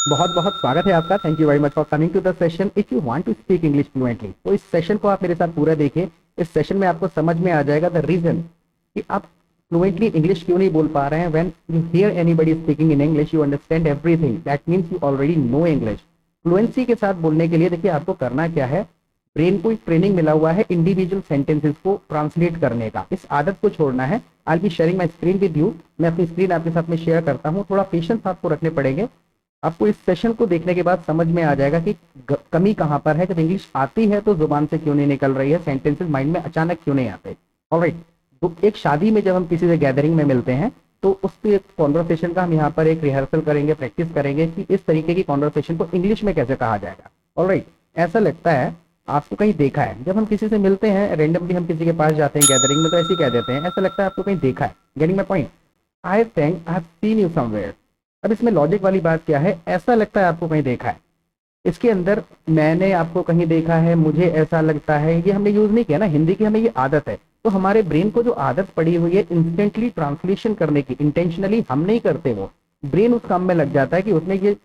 बहुत बहुत स्वागत है आपका। Thank you very much for coming to the session if you want to speak English fluently. तो इस सेशन को आप मेरे साथ पूरा देखिए। इस सेशन में आपको समझ में आ जाएगा द रीजन कि आप फ्लुएंटली इंग्लिश क्यों नहीं बोल पा रहे हैं। When you here anybody speaking in English you understand everything, that means you already know English. Fluency के साथ बोलने के लिए देखिए आपको करना क्या है, ब्रेन को एक ट्रेनिंग मिला हुआ है इंडिविजुअल सेंटेंसेस को ट्रांसलेट करने का। इस आदत को छोड़ना है। I will be sharing my screen with you. मैं अपनी स्क्रीन आपके साथ में शेयर करता हूँ। थोड़ा पेशेंस आपको रखने पड़ेंगे। आपको इस सेशन को देखने के बाद समझ में आ जाएगा कि कमी कहाँ पर है। जब इंग्लिश आती है तो जुबान से क्यों नहीं निकल रही है, सेंटेंसेस माइंड में अचानक क्यों नहीं आते। ऑलराइट, तो एक शादी में जब हम किसी से गैदरिंग में मिलते हैं तो उसके कॉन्वर्सेशन का हम यहाँ पर एक रिहर्सल करेंगे, प्रैक्टिस करेंगे कि इस तरीके की कॉन्वर्सेशन को इंग्लिश में कैसे कहा जाएगा। ऑलराइट, ऐसा लगता है आपको कहीं देखा है। जब हम किसी से मिलते हैं रेंडमली, हम किसी के पास जाते हैं गैदरिंग में तो ऐसे ही कह देते हैं, ऐसा लगता है आपको कहीं देखा है। Getting my point? I think I have seen you somewhere. अब इसमें लॉजिक वाली बात क्या है, ऐसा लगता है आपको कहीं देखा है। इसके अंदर मैंने आपको कहीं देखा है, मुझे ऐसा लगता है, ये हमने यूज नहीं किया ना। हिंदी की हमें ये आदत है, तो हमारे ब्रेन को जो आदत पड़ी हुई है इंस्टेंटली ट्रांसलेशन करने की, इंटेंशनली हम नहीं करते, वो ब्रेन उस काम में लग जाता है कि उसने ये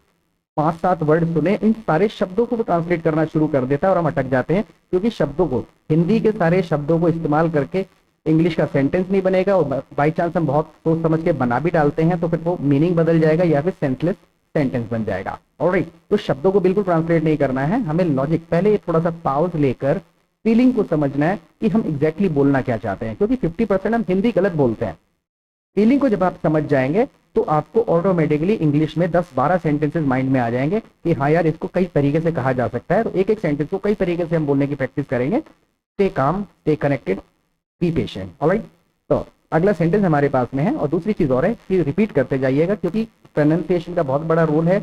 5-7 वर्ड सुने, इन सारे शब्दों को ट्रांसलेट करना शुरू कर देता है और हम अटक जाते हैं। क्योंकि शब्दों को, हिंदी के सारे शब्दों को इस्तेमाल करके इंग्लिश का सेंटेंस नहीं बनेगा, और बाई चांस हम बहुत सोच समझ के बना भी डालते हैं तो फिर वो मीनिंग बदल जाएगा या फिर सेंसलेस सेंटेंस बन जाएगा। ऑलराइट, तो शब्दों को बिल्कुल ट्रांसलेट नहीं करना है हमें। लॉजिक पहले थोड़ा सा पाउज लेकर फीलिंग को समझना है कि हम एग्जैक्टली बोलना क्या चाहते हैं, क्योंकि 50% हम हिंदी गलत बोलते हैं। फीलिंग को जब आप समझ जाएंगे तो आपको ऑटोमेटिकली इंग्लिश में 10-12 सेंटेंसेस माइंड में आ जाएंगे कि हाँ यार, इसको कई तरीके से कहा जा सकता है। तो एक एक सेंटेंस को कई तरीके से हम बोलने की प्रैक्टिस करेंगे। Stay calm, stay connected, be patient. Alright, तो अगला सेंटेंस हमारे पास में है। और दूसरी चीज और है कि रिपीट करते जाइएगा, क्योंकि प्रोनाउंसिएशन का बहुत बड़ा रोल है।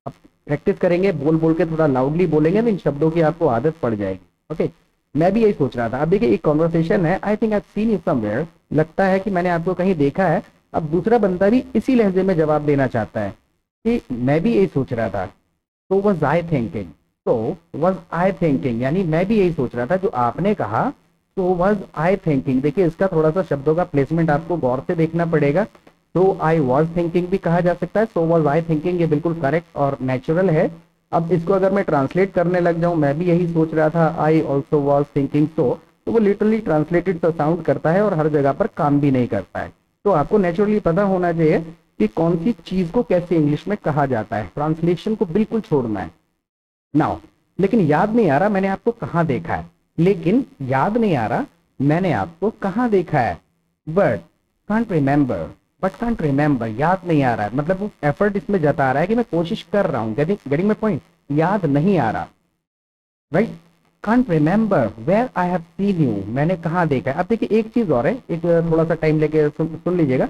अब प्रैक्टिस करेंगे, बोल बोल के थोड़ा लाउडली बोलेंगे तो इन शब्दों की आपको आदत पड़ जाएगी। ओके, मैं भी यही सोच रहा था। अब देखिए एक कॉन्वर्सेशन है, I think I have seen you somewhere, लगता है कि मैंने आपको कहीं देखा है। अब दूसरा बंदा भी इसी लहजे में जवाब देना चाहता है कि मैं भी यही सोच रहा था। तो वॉज आई थिंकिंग, तो वॉज आई थिंकिंग यानी मैं भी यही सोच रहा था जो आपने कहा। तो वॉज आई थिंकिंग, देखिए इसका थोड़ा सा शब्दों का प्लेसमेंट आपको गौर से देखना पड़ेगा। तो आई वॉज थिंकिंग भी कहा जा सकता है, सो वॉज आई थिंकिंग, ये बिल्कुल करेक्ट और नेचुरल है। अब इसको अगर मैं ट्रांसलेट करने लग जाऊं, मैं भी यही सोच रहा था, आई ऑल्सो वॉज थिंकिंग, तो वो लिटरली ट्रांसलेटेड सा साउंड करता है और हर जगह पर काम भी नहीं करता है। तो आपको नेचुरली पता होना चाहिए कि कौन सी चीज को कैसे इंग्लिश में कहा जाता है। ट्रांसलेशन को बिल्कुल छोड़ना है नाउ। लेकिन याद नहीं आ रहा मैंने आपको कहाँ देखा है, लेकिन याद नहीं आ रहा मैंने आपको कहाँ देखा है। But can't remember, can't remember, याद नहीं आ रहा है, मतलब वो एफर्ट इसमें जता रहा है कि मैं कोशिश कर रहा हूँ। Getting my point? याद नहीं आ रहा, right. Can't remember where I have seen you, मैंने कहाँ देखा है। अब देखिए एक चीज और है, एक थोड़ा सा टाइम लेके सुन लीजिएगा।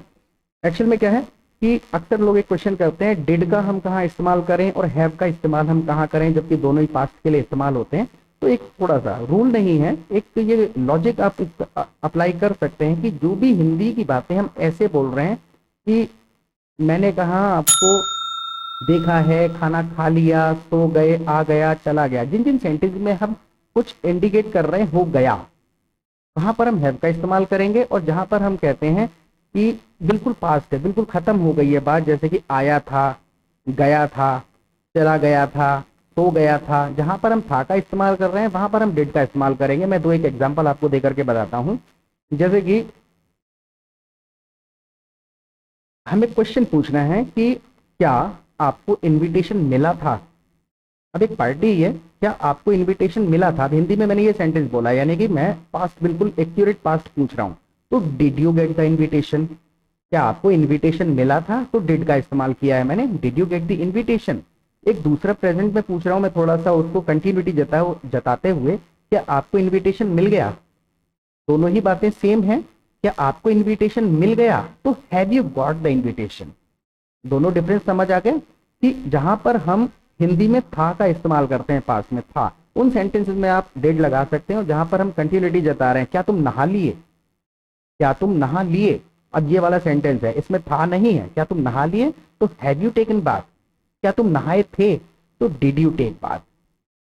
एक्चुअल में क्या है कि अक्सर लोग एक क्वेश्चन करते हैं, डिड का हम कहाँ इस्तेमाल करें और हैव का इस्तेमाल हम कहाँ करें, जबकि दोनों ही पास्ट के लिए इस्तेमाल होते हैं। तो एक थोड़ा सा रूल नहीं है, एक तो ये लॉजिक आप अप्लाई कर सकते हैं कि जो भी हिंदी की बातें हम ऐसे बोल रहे हैं कि मैंने कहा आपको देखा है, खाना खा लिया, सो गए, आ गया, चला गया, जिन जिन सेंटेंस में हम कुछ इंडिकेट कर रहे हैं हो गया, वहां पर हम हैव का इस्तेमाल करेंगे। और जहां पर हम कहते हैं कि बिल्कुल पास्ट है, बिल्कुल खत्म हो गई है बात, जैसे कि आया था, गया था, चला गया था, सो गया था, जहां पर हम था का इस्तेमाल कर रहे हैं वहां पर हम डिड का इस्तेमाल करेंगे। मैं दो एक एग्जांपल आपको देकर के बताता हूं। जैसे कि हमें क्वेश्चन पूछना है कि क्या आपको इनविटेशन मिला था। अब एक पार्टी है, क्या आपको इनविटेशन मिला था। अब हिंदी में मैंने ये सेंटेंस बोला, यानी कि मैं पास्ट, बिल्कुल एक्यूरेट पास्ट पूछ रहा हूं। तो did you get the invitation, क्या आपको इनविटेशन मिला था, तो डिड का इस्तेमाल किया है मैंने, did you get the invitation. एक दूसरा प्रेजेंट में पूछ रहा हूं मैं, थोड़ा सा उसको कंटिन्यूटी जताते हुए, क्या आपको इन्विटेशन मिल गया। दोनों ही बातें सेम है, क्या आपको इन्विटेशन मिल गया, तो have you got the invitation. दोनों डिफरेंस समझ आ गए कि जहां पर हम हिंदी में था का इस्तेमाल करते हैं, पास में था, उन सेंटेंसेस में आप डिड लगा सकते हैं। और जहां पर हम कंटिन्यूटी जता रहे हैं, क्या तुम नहा लिए, क्या तुम नहा लिए। अब ये वाला सेंटेंस है, इसमें था नहीं है, क्या तुम नहा लिए, तो हैव यू टेकन बाथ। क्या तुम नहाए थे, तो did you take bath.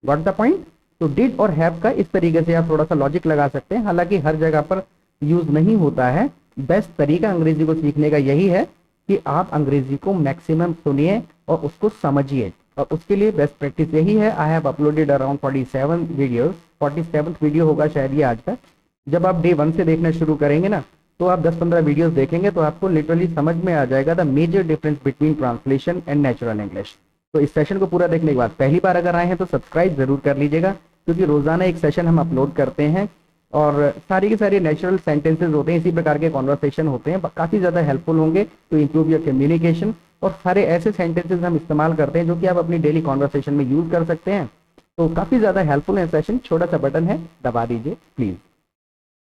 Got the point? तो डिड और हैव का इस तरीके से आप थोड़ा सा लॉजिक लगा सकते हैं, हालांकि हर जगह पर यूज नहीं होता है। बेस्ट तरीका अंग्रेजी को सीखने का यही है कि आप अंग्रेजी को मैक्सिमम सुनिए, और उसको समझिए। और उसके लिए बेस्ट प्रैक्टिस यही है, I have uploaded around 47 videos, 47th video होगा शायद ये आज का। जब आप डे 1 से देखना शुरू करेंगे ना, तो आप 10-15 वीडियोस देखेंगे तो आपको लिटरली समझ में आ जाएगा the major difference between translation and natural English. तो इस सेशन को पूरा देखने के बाद पहली बार अगर आए हैं तो सब्सक्राइब जरूर कर लीजिएगा, क्योंकि रोजाना एक सेशन हम अपलोड करते हैं और सारी के सारी नेचुरल सेंटेंसेस होते हैं, इसी प्रकार के कॉन्वर्सेशन होते हैं, काफ़ी ज़्यादा हेल्पफुल होंगे टू इम्प्रूव योर कम्युनिकेशन। और सारे ऐसे सेंटेंसेस हम इस्तेमाल करते हैं जो कि आप अपनी डेली कॉन्वर्सेशन में यूज़ कर सकते हैं। तो काफ़ी ज़्यादा हेल्पफुल है सेशन, छोटा सा बटन है दबा दीजिए please.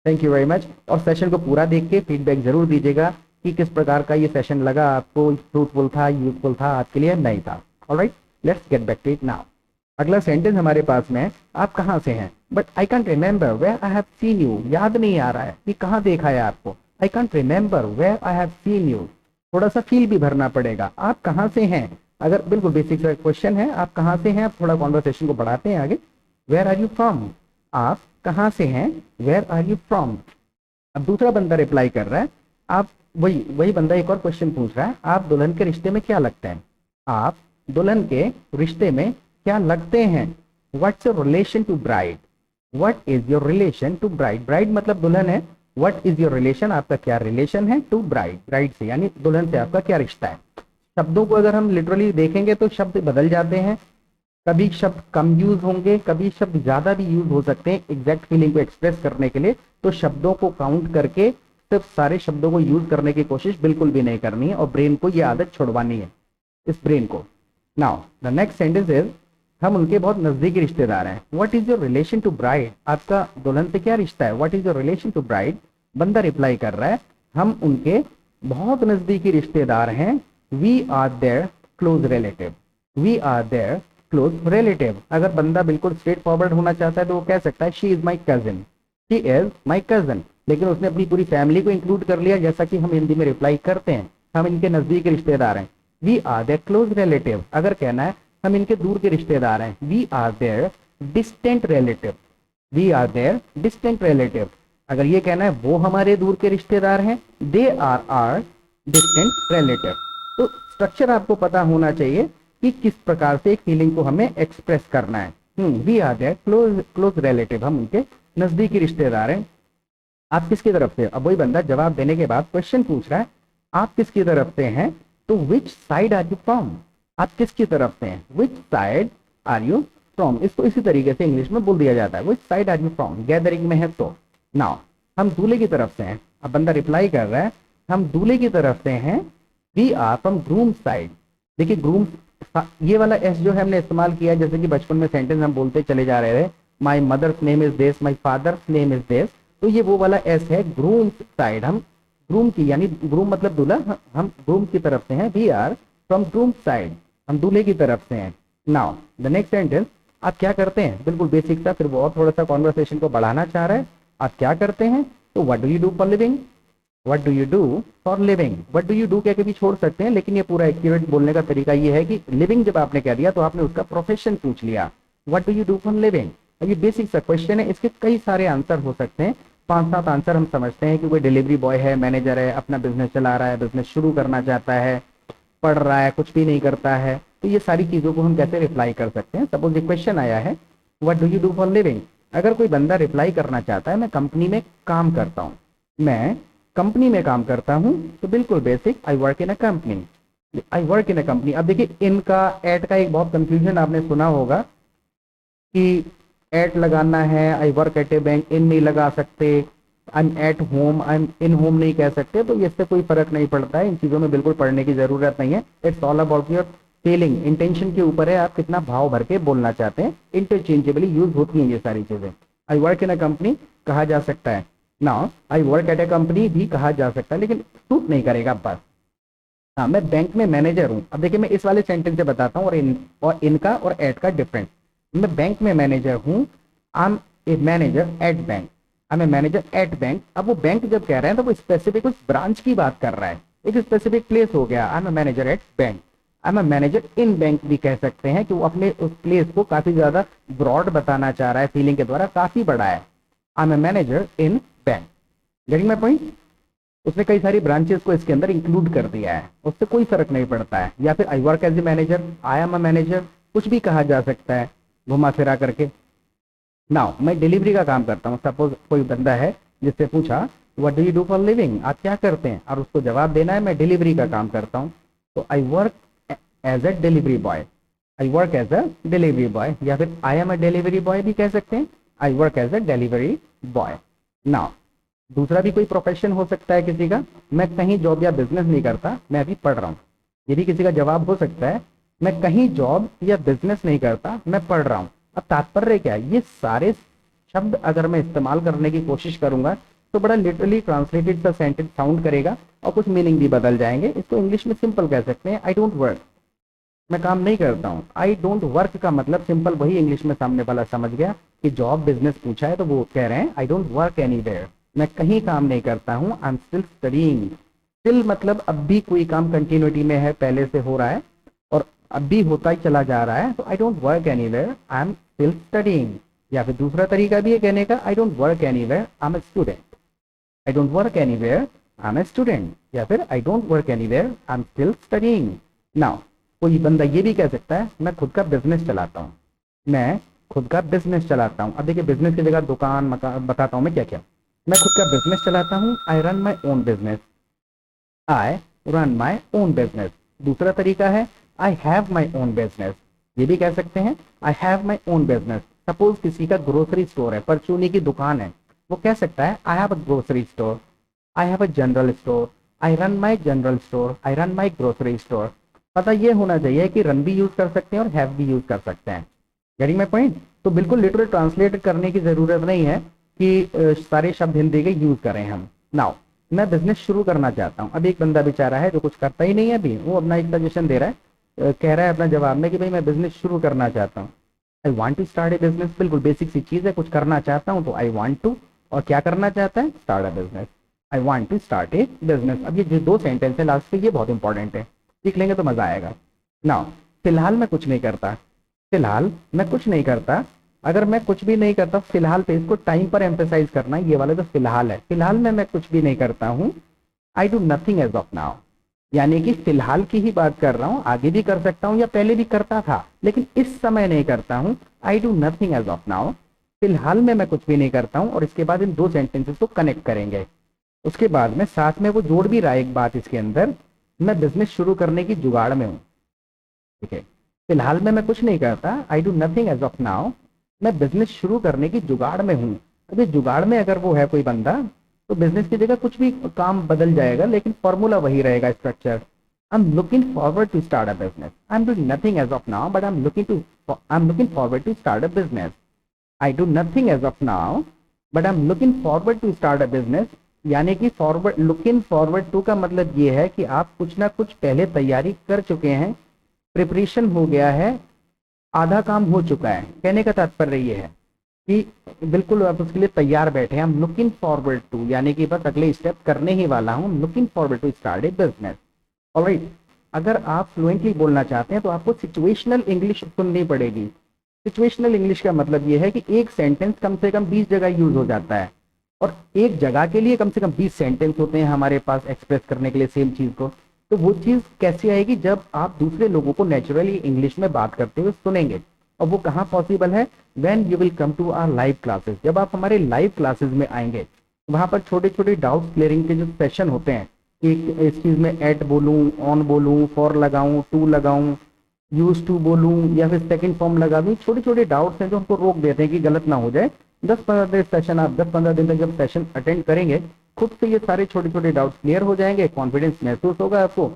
Thank you very much. और सेशन को पूरा देख के फीडबैक जरूर दीजिएगा कि किस प्रकार का ये सेशन लगा आपको, फ्रूटफुल था, यूजफुल था आपके लिए, नहीं था। Alright, let's get back to it now. अगला सेंटेंस हमारे पास में है, आप कहाँ से हैं, but I can't remember where I have seen you. याद नहीं आ रहा है कि कहाँ देखा है आपको। I can't remember where I have seen you, थोड़ा सा फील भी भरना पड़ेगा। आप कहाँ से हैं, अगर बिल्कुल बेसिक सा क्वेश्चन है, आप कहाँ से हैं, आप थोड़ा कॉन्वर्सेशन को बढ़ाते हैं आगे। वेयर आर यू फ्रॉम, आप कहाँ से हैं, वेयर आर यू फ्रॉम। अब दूसरा बंदा रिप्लाई कर रहा है, आप वही बंदा एक और क्वेश्चन पूछ रहा है, आप दुल्हन के रिश्ते में क्या लगते हैं, आप दुल्हन के रिश्ते में क्या लगते हैं। What's your relation to bride, what is your relation to bride. Bride मतलब दुल्हन है, व्हाट इज योर रिलेशन, आपका क्या रिलेशन है टू ब्राइड, ब्राइड से यानी दुल्हन से आपका क्या रिश्ता है। शब्दों को अगर हम लिटरली देखेंगे तो शब्द बदल जाते हैं, कभी शब्द कम यूज होंगे, कभी शब्द ज्यादा भी यूज हो सकते हैं एग्जैक्ट फीलिंग को एक्सप्रेस करने के लिए। तो शब्दों को काउंट करके सिर्फ सारे शब्दों को यूज करने की कोशिश बिल्कुल भी नहीं करनी है, और ब्रेन को ये आदत छुड़वानी है, इस ब्रेन को। Now the next sentence is, हम उनके बहुत नजदीकी रिश्तेदार हैं। What is your relation to bride, आपका दुल्हन से क्या रिश्ता है। What is your relation to bride, बंदा रिप्लाई कर रहा है, हम उनके बहुत नजदीकी रिश्तेदार हैं। We are their close relative, we are their close relative. अगर बंदा बिल्कुल स्ट्रेट फॉरवर्ड होना चाहता है तो वो कह सकता है she is my cousin, she is my cousin, लेकिन उसने अपनी पूरी फैमिली को इंक्लूड कर लिया, जैसा कि हम हिंदी में रिप्लाई करते हैं, हम इनके नजदीकी रिश्तेदार हैं। We are their close relative, अगर कहना है हम इनके दूर के रिश्तेदार हैं, we are their distant relative, we are their distant relative. अगर ये कहना है वो हमारे दूर के रिश्तेदार हैं, दे आर डिस्टेंट रिलेटिव। तो स्ट्रक्चर आपको पता होना चाहिए कि किस प्रकार से एक फीलिंग को हमें एक्सप्रेस करना है। We are their close relative, हम उनके नजदीकी रिश्तेदार हैं। आप किसकी तरफ से, अब वही बंदा जवाब देने के बाद क्वेश्चन पूछ रहा है, आप किसकी तरफ से हैं, तो which side are you from, आप किसकी तरफ से हैं, which side are you from. इसको इसी तरीके से इंग्लिश में बोल दिया जाता है, which side are you from, gathering में है तो। नाउ हम दूल्हे की तरफ से हैं, अब बंदा रिप्लाई कर रहा है, हम दूल्हे की तरफ से हैं, we are from groom side. देखिए ग्रूम, ये वाला एस जो है हमने इस्तेमाल किया, जैसे कि बचपन में सेंटेंस हम बोलते चले जा रहे थे, my mother's name is this, my father's name is this, तो ये वो वाला एस है, ग्रूम साइड। हम ग्रूम की यानी ग्रूम मतलब दूल्हा, हम ग्रूम की तरफ से हैं, we are from groom side, हम दूल्हे की तरफ से हैं। नाउ द नेक्स्ट सेंटेंस, आप क्या करते हैं, बिल्कुल बेसिक था, फिर वो और थोड़ा सा कॉन्वर्सेशन को बढ़ाना चाह रहा है। आप क्या करते हैं, तो what do you do for living, what do you do for living. What do you do कह के भी छोड़ सकते हैं, लेकिन ये पूरा एक्यूरेट बोलने का तरीका ये है कि लिविंग जब आपने कह दिया तो आपने उसका प्रोफेशन पूछ लिया, what do you do for living. ये बेसिक सा क्वेश्चन है, इसके कई सारे आंसर हो सकते हैं, 5-7 आंसर हम समझते हैं कि कोई डिलीवरी बॉय है, मैनेजर है, अपना बिजनेस चला रहा है, बिजनेस शुरू करना चाहता है, पढ़ रहा है, कुछ भी नहीं करता है, तो ये सारी चीज़ों को हम कैसे रिप्लाई कर सकते हैं। सपोज ये क्वेश्चन आया है, what do you do for living. अगर कोई बंदा रिप्लाई करना चाहता है, मैं कंपनी में काम करता हूँ, मैं कंपनी में काम करता हूँ, तो बिल्कुल basic, I work in a company, I work in a company. अब देखिए इनका एट का एक बहुत कंफ्यूजन आपने सुना होगा कि एट लगाना है, I work at a bank, in नहीं लगा सकते, I am at home, I am in home नहीं कह सकते, तो इससे कोई फर्क नहीं पड़ता है, इन चीज़ों में बिल्कुल पढ़ने की जरूरत नहीं है। It's all about your feeling, intention के ऊपर है, आप कितना भाव भर के बोलना चाहते हैं। इंटरचेंजेबली यूज होती हैं ये सारी चीज़ें। I work in a company कहा जा सकता है, now I work at A company भी कहा जा सकता है, लेकिन सूट नहीं करेगा बस। हाँ, मैं बैंक में मैनेजर हूँ। अब देखिए मैं इस वाले सेंटेंस से बताता हूँ और इनका और एट का डिफरेंस। मैं बैंक में मैनेजर हूँ, I am a manager at bank, I am a manager at bank. अब वो बैंक जब कह रहे हैं तो वो स्पेसिफिक उस ब्रांच की बात कर रहा है, एक स्पेसिफिक प्लेस हो गया, I am a manager at bank. I am a manager in bank भी कह सकते हैं कि वो अपने उस प्लेस को काफी ज्यादा ब्रॉड बताना चाह रहा है, फीलिंग के द्वारा काफी बड़ा है। I am a manager in bank, getting my point. उसने कई सारी ब्रांचेस को इसके अंदर इंक्लूड कर दिया है, उससे कोई फर्क नहीं पड़ता है। या फिर I work as a manager, I am a manager, कुछ भी कहा जा सकता है घुमा फिरा करके। नाउ मैं डिलीवरी का काम करता हूँ। सपोज कोई बंदा है जिससे पूछा what do you do for living, आप क्या करते हैं, और उसको जवाब देना है मैं डिलीवरी का काम करता हूँ, तो I work as a delivery boy, I work as a delivery boy. या फिर I am a delivery boy भी कह सकते हैं, I work as a delivery boy. Now दूसरा भी कोई प्रोफेशन हो सकता है किसी का, मैं कहीं जॉब या बिजनेस नहीं करता, मैं अभी पढ़ रहा हूँ, ये भी किसी का जवाब हो सकता है, मैं कहीं जॉब या बिजनेस नहीं करता, मैं पढ़ रहा हूँ। अब तात्पर्य क्या है, ये सारे शब्द अगर मैं इस्तेमाल करने की कोशिश करूंगा तो बड़ा लिटरली ट्रांसलेटेड सा सेंटेंस साउंड करेगा और कुछ मीनिंग भी बदल जाएंगे। इसको इंग्लिश में सिंपल कह सकते हैं, आई डोंट वर्क, मैं काम नहीं करता हूँ। आई डोंट वर्क का मतलब सिंपल वही इंग्लिश में सामने वाला समझ गया कि जॉब बिजनेस पूछा है तो वो कह रहे हैं आई डोंट वर्क एनीवेयर, मैं कहीं काम नहीं करता हूँ। I am still studying, still मतलब अब भी कोई काम कंटिन्यूटी में है, पहले से हो रहा है और अब भी होता ही चला जा रहा है, तो I don't work anywhere, I am still studying. या फिर दूसरा तरीका भी है कहने का, I don't work anywhere, I am a student, I don't work anywhere, I am a student. या फिर I don't work anywhere, I am still studying. Now कोई बंदा ये भी कह सकता है मैं खुद का बिजनेस चलाता हूँ, मैं खुद का बिजनेस चलाता हूँ। अब देखिए बिजनेस की जगह दुकान मकान बताता हूँ मैं क्या क्या। मैं खुद का बिजनेस चलाता हूँ, I run my own business, I run my own business. दूसरा तरीका है I have my own business, ये भी कह सकते हैं I have my own business. Suppose किसी का ग्रोसरी स्टोर है, परचूनी की दुकान है, वो कह सकता है I have a grocery store, I have a general store, I run my general store, I run my grocery store. पता ये होना चाहिए कि रन भी यूज कर सकते हैं और हैव भी यूज कर सकते हैं। Getting my point? तो बिल्कुल लिटरल ट्रांसलेट करने की जरूरत नहीं है कि सारे शब्द हिंदी के यूज करें हम। नाउ मैं बिजनेस शुरू करना चाहता हूँ। अब एक बंदा बेचारा है जो कुछ करता ही नहीं है, अभी वो अपना एक सजेशन दे रहा है, कह रहा है अपना जवाब में कि भाई मैं बिजनेस शुरू करना चाहता हूँ, I want to start a business. बिल्कुल बेसिक सी चीज़ है, कुछ करना चाहता हूँ तो आई वॉन्ट टू, और क्या करना चाहता है, start a business, I want to start a business. अब ये जो दो सेंटेंस है लास्ट पे, ये बहुत इंपॉर्टेंट है, सीख लेंगे तो मजा आएगा। नाउ फिलहाल मैं कुछ नहीं करता, फिलहाल मैं कुछ नहीं करता, अगर मैं कुछ भी नहीं करता फिलहाल पे इसको टाइम पर एम्फेसाइज करना है, ये वाला जो फिलहाल है, फिलहाल में मैं कुछ भी नहीं करता हूँ, I do nothing as of now, यानी कि फिलहाल की ही बात कर रहा हूँ, आगे भी कर सकता हूँ या पहले भी करता था लेकिन इस समय नहीं करता हूँ। I do nothing as of now, फिलहाल में मैं कुछ भी नहीं करता हूँ। और इसके बाद इन दो सेंटेंसेस को कनेक्ट करेंगे, उसके बाद में साथ में वो जोड़ भी रहा है एक बात इसके अंदर, मैं बिजनेस शुरू करने की जुगाड़ में हूँ। ठीक है, फिलहाल में मैं कुछ नहीं करता, I do nothing as of now, मैं बिजनेस शुरू करने की जुगाड़ में हूँ। अभी जुगाड़ में अगर वो है कोई बंदा तो बिजनेस की जगह कुछ भी काम बदल जाएगा लेकिन फॉर्मूला वही रहेगा, structure. I am looking forward to start a business, I am doing nothing as of now but I am looking forward to start a business. I do nothing as of now but I am looking forward to start a business, यानी कि forward, looking forward to का मतलब ये है कि आप कुछ ना कुछ पहले तैयारी कर चुके हैं, प्रिपरेशन हो गया है, आधा काम हो चुका है। कहने का तात्पर्य ये है कि बिल्कुल आप उसके लिए तैयार बैठे हैं। I am looking forward to, यानी कि बस अगले स्टेप करने ही वाला हूँ, looking forward to start a business. Alright, अगर आप फ्लुएंटली बोलना चाहते हैं तो आपको सिचुएशनल इंग्लिश सुननी पड़ेगी। सिचुएशनल इंग्लिश का मतलब ये है कि एक सेंटेंस कम से कम 20 जगह यूज हो जाता है और एक जगह के लिए कम से कम 20 सेंटेंस होते हैं हमारे पास एक्सप्रेस करने के लिए सेम चीज को। तो वो चीज कैसे आएगी, जब आप दूसरे लोगों को नेचुरली इंग्लिश में बात करते हुए सुनेंगे। और वो कहाँ पॉसिबल है, when you will come to our live classes, जब आप हमारे लाइव क्लासेस में आएंगे, वहां पर छोटे छोटे डाउट क्लियरिंग के जो सेशन होते हैं कि इस चीज में एट बोलूं, ऑन बोलूं, फॉर लगाऊं, टू लगाऊं, यूज टू बोलूं या फिर सेकंड फॉर्म लगा दूं, छोटे छोटे डाउट्स हैं जो हमको रोक देते हैं कि गलत ना हो जाए। 10-15 दिन सेशन, आप 10-15 दिन तक जब सेशन अटेंड करेंगे खुद से ये सारे छोटे छोटे डाउट्स क्लियर हो जाएंगे, कॉन्फिडेंस महसूस होगा आपको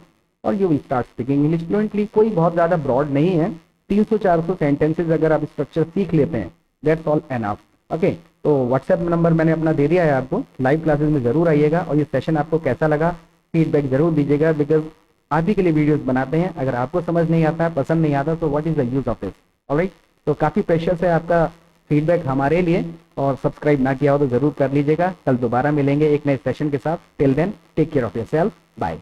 और you will start speaking English fluently. कोई बहुत ज्यादा ब्रॉड नहीं है, 300-400 सेंटेंसेज अगर आप स्ट्रक्चर सीख लेते हैं, दैट्स ऑल एनफ। ओके, तो व्हाट्सएप नंबर मैंने अपना दे दिया है आपको, लाइव क्लासेस में जरूर आइएगा और ये सेशन आपको कैसा लगा फीडबैक जरूर दीजिएगा, बिकॉज आप ही के लिए वीडियोस बनाते हैं। अगर आपको समझ नहीं आता, पसंद नहीं आता, तो what is the use of this. Alright, तो काफी प्रेशियस है आपका फीडबैक हमारे लिए, और सब्सक्राइब ना किया हो तो जरूर कर लीजिएगा। कल दोबारा मिलेंगे एक नए सेशन के साथ। Till then take care of yourself, bye.